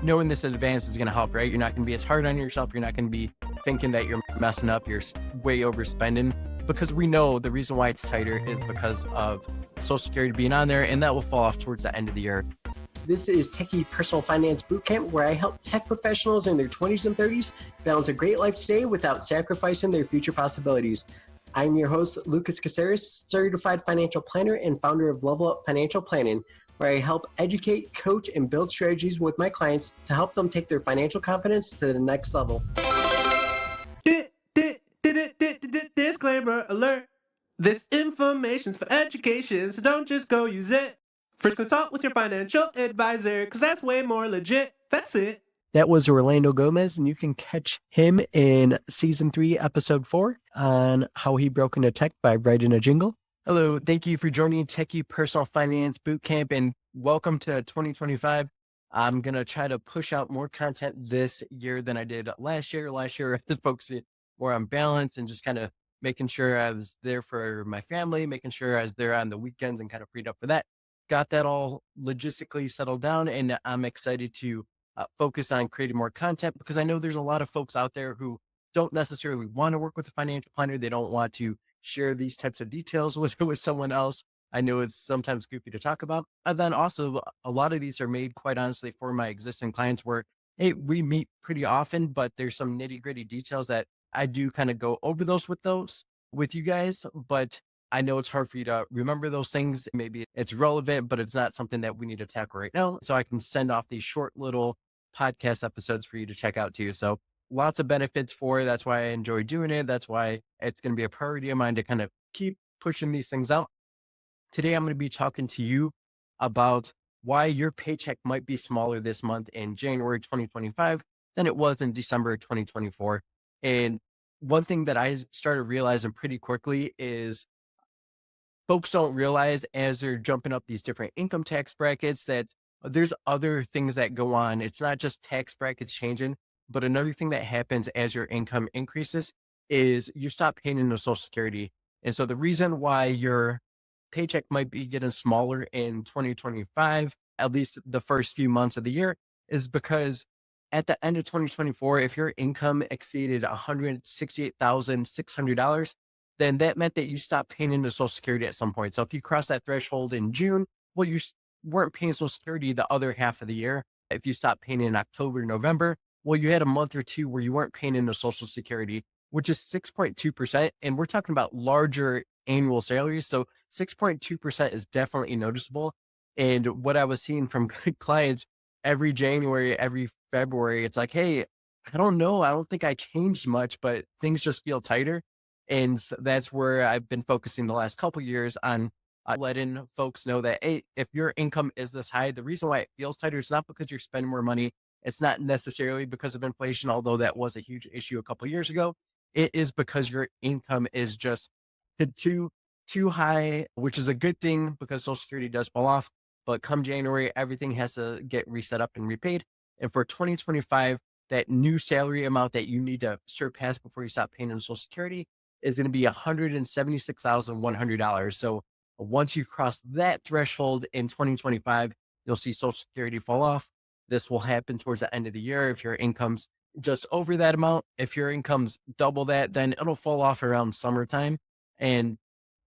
knowing this in advance is going to help, right? You're not going to be as hard on yourself. You're not going to be thinking that you're messing up. You're way overspending, because we know the reason why it's tighter is because of Social Security being on there, and that will fall off towards the end of the year. This is Techie Personal Finance Bootcamp, where I help tech professionals in their 20s and 30s balance a great life today without sacrificing their future possibilities. I'm your host, Lucas Caceres, certified financial planner and founder of Level Up Financial Planning, where I help educate, coach, and build strategies with my clients to help them take their financial confidence to the next level. Disclaimer alert. This information's for education, so don't just go use it. First consult with your financial advisor, because that's way more legit. That's it. That was Orlando Gomez, and you can catch him in Season 3, Episode 4 on how he broke into tech by writing a jingle. Hello, thank you for joining Techie Personal Finance Bootcamp, and welcome to 2025. I'm going to try to push out more content this year than I did last year. Last year, I was focusing more on balance and just kind of making sure I was there for my family, making sure I was there on the weekends and kind of freed up for that. Got that all logistically settled down, and I'm excited to focus on creating more content, because I know there's a lot of folks out there who don't necessarily want to work with a financial planner. They don't want to share these types of details with someone else. I know it's sometimes goofy to talk about. And then also, a lot of these are made, quite honestly, for my existing clients where, hey, we meet pretty often, but there's some nitty gritty details that I do kind of go over those with you guys. But I know it's hard for you to remember those things. Maybe it's relevant, but it's not something that we need to tackle right now. So I can send off these short little podcast episodes for you to check out too. So lots of benefits for it. That's why I enjoy doing it. That's why it's going to be a priority of mine to kind of keep pushing these things out. Today, I'm going to be talking to you about why your paycheck might be smaller this month in January 2025 than it was in December 2024. And one thing that I started realizing pretty quickly is folks don't realize, as they're jumping up these different income tax brackets, that there's other things that go on. It's not just tax brackets changing, but another thing that happens as your income increases is you stop paying into Social Security. And so the reason why your paycheck might be getting smaller in 2025, at least the first few months of the year, is because at the end of 2024, if your income exceeded $168,600, then that meant that you stopped paying into Social Security at some point. So if you cross that threshold in June, well, you weren't paying Social Security the other half of the year. If you stopped paying in October, November, well, you had a month or two where you weren't paying into Social Security, which is 6.2%. And we're talking about larger annual salaries. So 6.2% is definitely noticeable. And what I was seeing from clients every January, every February, it's like, hey, I don't know. I don't think I changed much, but things just feel tighter. And that's where I've been focusing the last couple of years on letting folks know that, hey, if your income is this high, the reason why it feels tighter is not because you're spending more money. It's not necessarily because of inflation, although that was a huge issue a couple of years ago. It is because your income is just too high, which is a good thing because Social Security does fall off. But come January, everything has to get reset up and repaid. And for 2025, that new salary amount that you need to surpass before you stop paying in Social Security is going to be $176,100. So once you cross that threshold in 2025, you'll see Social Security fall off. This will happen towards the end of the year. If your income's just over that amount, if your income's double that, then it'll fall off around summertime. And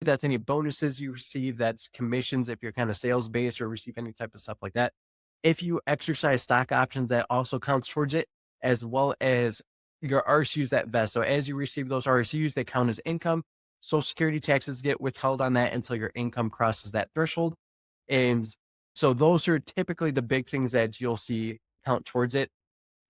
if that's any bonuses you receive, that's commissions if you're kind of sales based or receive any type of stuff like that. If you exercise stock options, that also counts towards it, as well as your RSUs that vest. So as you receive those RSUs, they count as income. Social Security taxes get withheld on that until your income crosses that threshold. And so those are typically the big things that you'll see count towards it.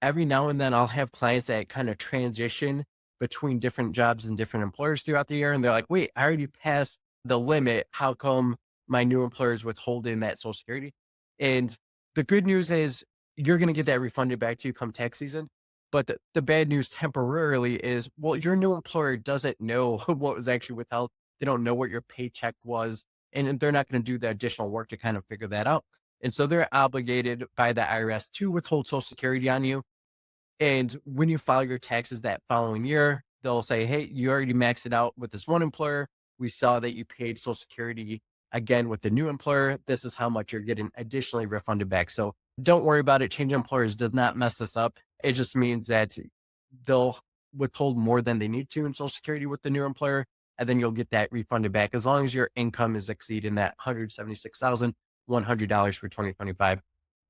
Every now and then I'll have clients that kind of transition between different jobs and different employers throughout the year. And they're like, wait, I already passed the limit. How come my new employer is withholding that Social Security? And the good news is you're going to get that refunded back to you come tax season. But the bad news temporarily is, well, your new employer doesn't know what was actually withheld. They don't know what your paycheck was, and they're not going to do the additional work to kind of figure that out. And so they're obligated by the IRS to withhold Social Security on you. And when you file your taxes that following year, they'll say, hey, you already maxed it out with this one employer. We saw that you paid Social Security again with the new employer. This is how much you're getting additionally refunded back. So Don't worry about it. Changing employers does not mess this up. It just means that they'll withhold more than they need to in Social Security with the new employer, and then you'll get that refunded back as long as your income is exceeding that $176,100 for 2025.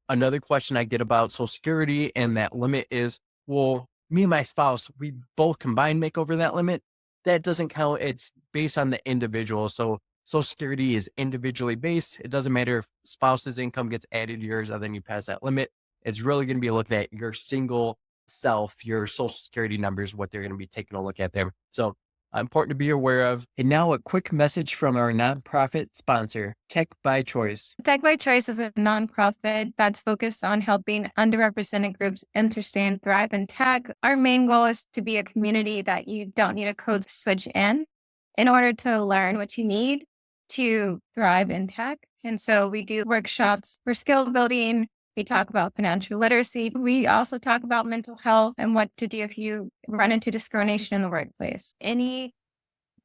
Another question I get about Social Security and that limit is, well, me and my spouse, we both combined make over that limit. That doesn't count. It's based on the individual. So Social Security is individually based. It doesn't matter if spouse's income gets added to yours and then you pass that limit. It's really going to be looking at your single self, your Social Security numbers, what they're going to be taking a look at there. So important to be aware of. And now a quick message from our nonprofit sponsor, Tech by Choice. Tech by Choice is a nonprofit that's focused on helping underrepresented groups understand, thrive in tech. Our main goal is to be a community that you don't need a code switch in order to learn what you need to thrive in tech. And so we do workshops for skill building. We talk about financial literacy. We also talk about mental health and what to do if you run into discrimination in the workplace. Any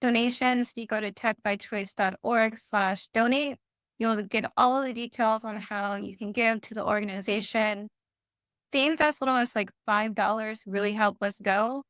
donations, if you go to techbychoice.org/donate, you'll get all of the details on how you can give to the organization. Things as little as like $5 really help us go.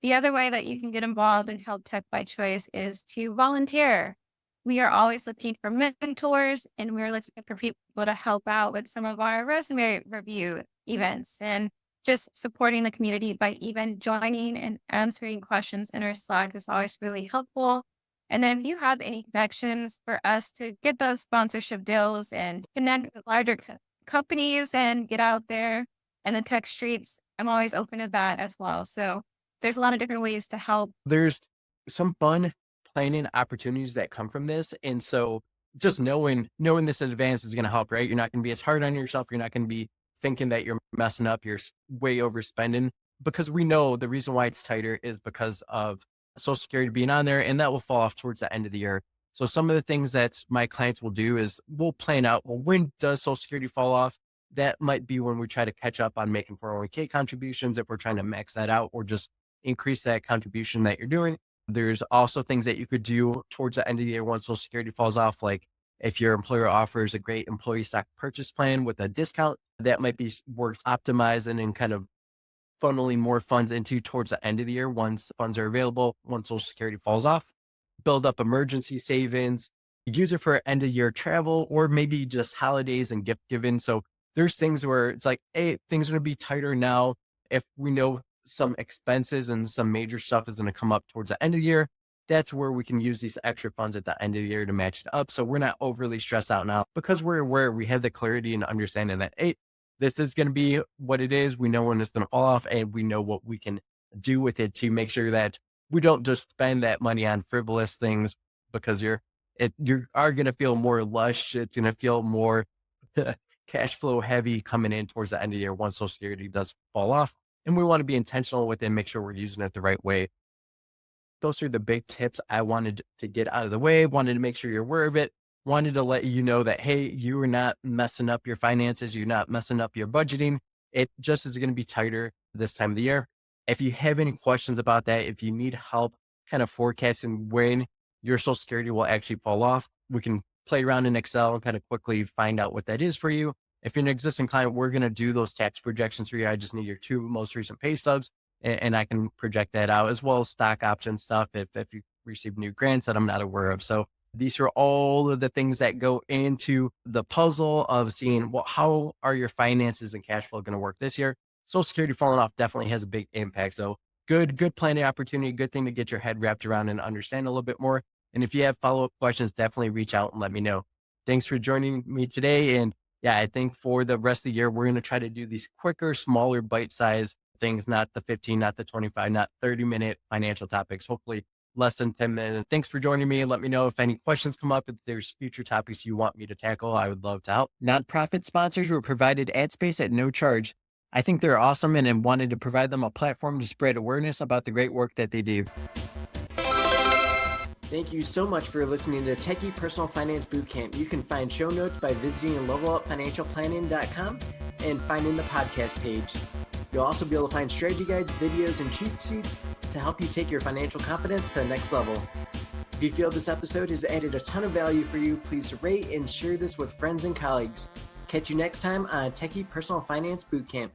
The other way that you can get involved and help Tech by Choice is to volunteer. We are always looking for mentors, and we're looking for people to help out with some of our resume review events and just supporting the community by even joining and answering questions in our Slack is always really helpful. And then if you have any connections for us to get those sponsorship deals and connect with larger companies and get out there in the tech streets, I'm always open to that as well. So there's a lot of different ways to help. There's some fun planning opportunities that come from this. And so just knowing this in advance is going to help, right? You're not going to be as hard on yourself. You're not going to be thinking that you're messing up, you're way overspending, because we know the reason why it's tighter is because of Social Security being on there, and that will fall off towards the end of the year. So some of the things that my clients will do is we'll plan out, well, when does Social Security fall off? That might be when we try to catch up on making 401k contributions, if we're trying to max that out or just increase that contribution that you're doing. There's also things that you could do towards the end of the year once Social Security falls off, like if your employer offers a great employee stock purchase plan with a discount, that might be worth optimizing and kind of funneling more funds into towards the end of the year once funds are available, once Social Security falls off. Build up emergency savings, use it for end of year travel, or maybe just holidays and gift giving. So there's things where it's like, hey, things are going to be tighter now. If we know some expenses and some major stuff is going to come up towards the end of the year, that's where we can use these extra funds at the end of the year to match it up. So we're not overly stressed out now because we're aware, we have the clarity and understanding that, hey, this is going to be what it is. We know when it's going to fall off, and we know what we can do with it to make sure that we don't just spend that money on frivolous things, because you are going to feel more lush. It's going to feel more cash flow heavy coming in towards the end of the year once Social Security does fall off. And we want to be intentional with it and make sure we're using it the right way. Those are the big tips I wanted to get out of the way. Wanted to make sure you're aware of it. Wanted to let you know that, hey, you are not messing up your finances. You're not messing up your budgeting. It just is going to be tighter this time of the year. If you have any questions about that, if you need help kind of forecasting when your Social Security will actually fall off, we can play around in Excel and kind of quickly find out what that is for you. If you're an existing client, we're going to do those tax projections for you. I just need your 2 most recent pay stubs, and I can project that out, as well as stock option stuff if you receive new grants that I'm not aware of. So these are all of the things that go into the puzzle of seeing, well, how are your finances and cash flow going to work this year? Social Security falling off definitely has a big impact. So good planning opportunity, good thing to get your head wrapped around and understand a little bit more. And if you have follow-up questions, definitely reach out and let me know. Thanks for joining me today. And yeah, I think for the rest of the year, we're going to try to do these quicker, smaller, bite-sized things, not the 15, not the 25, not 30-minute financial topics, hopefully less than 10 minutes. Thanks for joining me. Let me know if any questions come up, if there's future topics you want me to tackle. I would love to help. Nonprofit sponsors were provided ad space at no charge. I think they're awesome and wanted to provide them a platform to spread awareness about the great work that they do. Thank you so much for listening to Techie Personal Finance Bootcamp. You can find show notes by visiting levelupfinancialplanning.com and finding the podcast page. You'll also be able to find strategy guides, videos, and cheat sheets to help you take your financial confidence to the next level. If you feel this episode has added a ton of value for you, please rate and share this with friends and colleagues. Catch you next time on Techie Personal Finance Bootcamp.